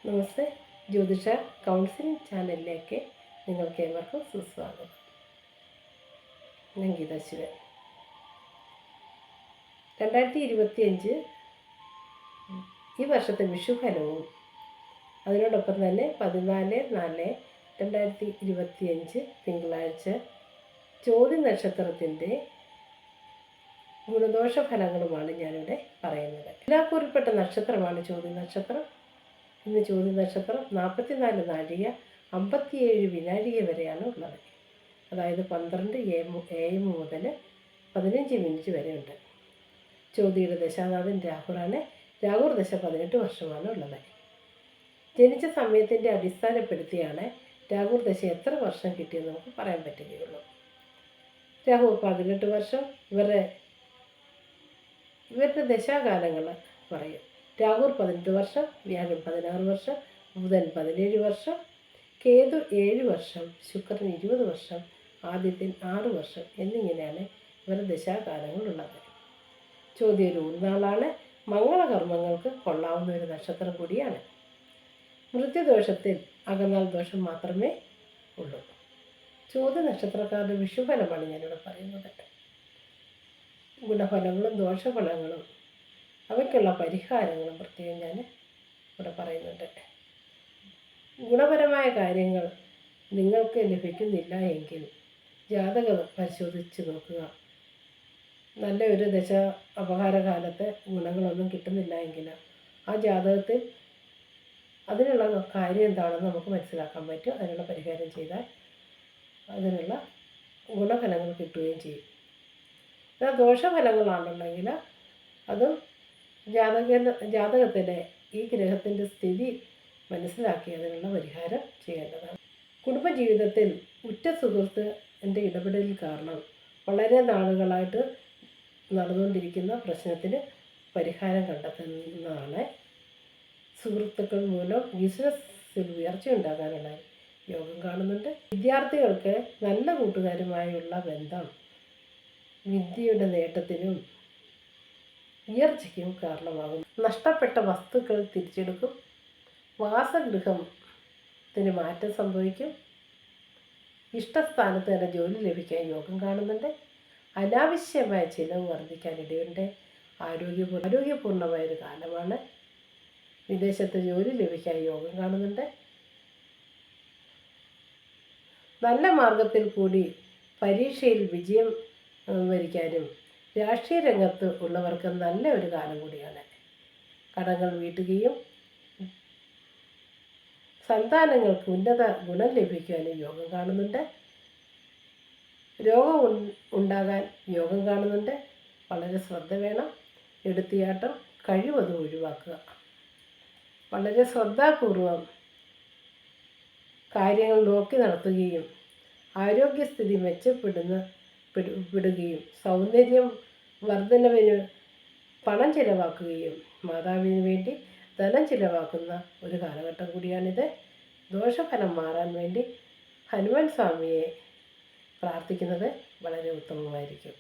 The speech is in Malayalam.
നമസ്തേ. ജ്യോതിഷ കൗൺസിലിംഗ് ചാനലിലേക്ക് നിങ്ങൾക്ക് ഏവർക്കും സുസ്വാഗതം. ഞാൻ ഗീതാ ശിവൻ. 2025 ഈ വർഷത്തെ വിഷുഫലവും അതിനോടൊപ്പം തന്നെ 14/4/2025 തിങ്കളാഴ്ച ചോതി നക്ഷത്രത്തിൻ്റെ ഗുണദോഷ ഫലങ്ങളുമാണ് ഞാനിവിടെ പറയുന്നത്. തുലാക്കൂറിൽപ്പെട്ട നക്ഷത്രമാണ് ചോതി നക്ഷത്രം. ഇന്ന് ചോതി നക്ഷത്രം 44 നാഴിക 57 വിനാഴിക വരെയാണ് ഉള്ളത്. അതായത് 12 AM മുതൽ 15 മിനിറ്റ് വരെ ഉണ്ട്. ചോതിയുടെ ദശാനാഥൻ രാഹുറാണ്. രാഹുർ ദശ 18 വർഷമാണ് ഉള്ളത്. ജനിച്ച സമയത്തിൻ്റെ അടിസ്ഥാനപ്പെടുത്തിയാണ് രാഹുർ ദശ എത്ര വർഷം കിട്ടിയെന്ന് നമുക്ക് പറയാൻ പറ്റുകയുള്ളൂ. രാഹു 18 വർഷം, ഇവരുടെ ദശാകാലങ്ങൾ പറയും. രാഹുർ 18 വർഷം, വ്യാഴം 16 വർഷം, ബുധൻ 17 വർഷം, കേതു 7 വർഷം, ശുക്രൻ 20 വർഷം, ആദിത്യൻ 6 വർഷം എന്നിങ്ങനെയാണ് ഇവരുടെ ദശാകാലങ്ങളുള്ളത്. ചോതി ഒരു ഊർനാളാണ്. മംഗളകർമ്മങ്ങൾക്ക് കൊള്ളാവുന്ന ഒരു നക്ഷത്രം കൂടിയാണ്. മൃത്യുദോഷത്തിൽ അകന്നാൾ ദോഷം മാത്രമേ ഉള്ളൂ. ചോതി നക്ഷത്രക്കാരുടെ വിഷുഫലമാണ് ഞാനിവിടെ പറയുന്നത്. ഗുണഫലങ്ങളും ദോഷഫലങ്ങളും അവയ്ക്കുള്ള പരിഹാരങ്ങളും പ്രത്യേകം ഞാൻ ഇവിടെ പറയുന്നുണ്ട്. ഗുണപരമായ കാര്യങ്ങൾ നിങ്ങൾക്ക് ലഭിക്കുന്നില്ല എങ്കിൽ ജാതകം പരിശോധിച്ച് നോക്കുക. നല്ല ഒരു ദശ അപകാരകാലത്തെ ഗുണങ്ങളൊന്നും കിട്ടുന്നില്ല എങ്കിൽ ആ ജാതകത്തിൽ അതിനുള്ള കാര്യം എന്താണെന്ന് നമുക്ക് മനസ്സിലാക്കാൻ പറ്റും. അതിനുള്ള പരിഹാരം ചെയ്താൽ അതിനുള്ള ഗുണഫലങ്ങൾ കിട്ടുകയും ചെയ്യും. എന്നാൽ ദോഷഫലങ്ങളാണെന്നുണ്ടെങ്കിൽ അതും ജാതകത്തിലെ ഈ ഗ്രഹത്തിൻ്റെ സ്ഥിതി മനസ്സിലാക്കി അതിനുള്ള പരിഹാരം ചെയ്യേണ്ടതാണ്. കുടുംബജീവിതത്തിൽ ഉറ്റ സുഹൃത്തിൻ്റെ ഇടപെടൽ കാരണം വളരെ നാളുകളായിട്ട് നടന്നുകൊണ്ടിരിക്കുന്ന പ്രശ്നത്തിന് പരിഹാരം കണ്ടെത്തുന്നതാണ്. സുഹൃത്തുക്കൾ മൂലം ബിസിനസ്സിൽ ഉയർച്ച ഉണ്ടാകാനുള്ള യോഗം കാണുന്നുണ്ട്. വിദ്യാർത്ഥികൾക്ക് നല്ല കൂട്ടുകാരുമായുള്ള ബന്ധം വിദ്യയുടെ നേട്ടത്തിനും ഉയർച്ചയ്ക്കും കാരണമാകും. നഷ്ടപ്പെട്ട വസ്തുക്കൾ തിരിച്ചെടുക്കും. വാസഗൃഹത്തിന് മാറ്റം സംഭവിക്കും. ഇഷ്ടസ്ഥാനത്ത് തന്നെ ജോലി ലഭിക്കാൻ യോഗം കാണുന്നുണ്ട്. അനാവശ്യമായ ചിലവ് വർദ്ധിക്കാനിടയുണ്ട്. ആരോഗ്യപൂർണ്ണമായൊരു കാലമാണ്. വിദേശത്ത് ജോലി ലഭിക്കാൻ യോഗം കാണുന്നുണ്ട്. നല്ല മാർഗത്തിൽ കൂടി പരീക്ഷയിൽ വിജയം വരിക്കാനും രാഷ്ട്രീയ രംഗത്ത് ഉള്ളവർക്ക് നല്ല ഒരു കാലം കൂടിയാണ്. കടങ്ങൾ വീട്ടുകയും സന്താനങ്ങൾക്ക് ഉന്നത ഗുണം ലഭിക്കാനും യോഗം കാണുന്നുണ്ട്. രോഗം ഉണ്ടാകാൻ യോഗം കാണുന്നുണ്ട്. വളരെ ശ്രദ്ധ വേണം. എടുത്തിയാട്ടം കഴിവതും ഒഴിവാക്കുക. വളരെ ശ്രദ്ധാപൂർവം കാര്യങ്ങൾ നോക്കി നടത്തുകയും ആരോഗ്യസ്ഥിതി മെച്ചപ്പെടുകയും സൗന്ദര്യം വർധനവിന് പണം ചിലവാക്കുകയും മാതാവിന് വേണ്ടി ധനം ചിലവാക്കുന്ന ഒരു കാലഘട്ടം കൂടിയാണിത്. ദോഷഫലം മാറാൻ വേണ്ടി ഹനുമാൻ സ്വാമിയെ പ്രാർത്ഥിക്കുന്നത് വളരെ ഉത്തമമായിരിക്കും.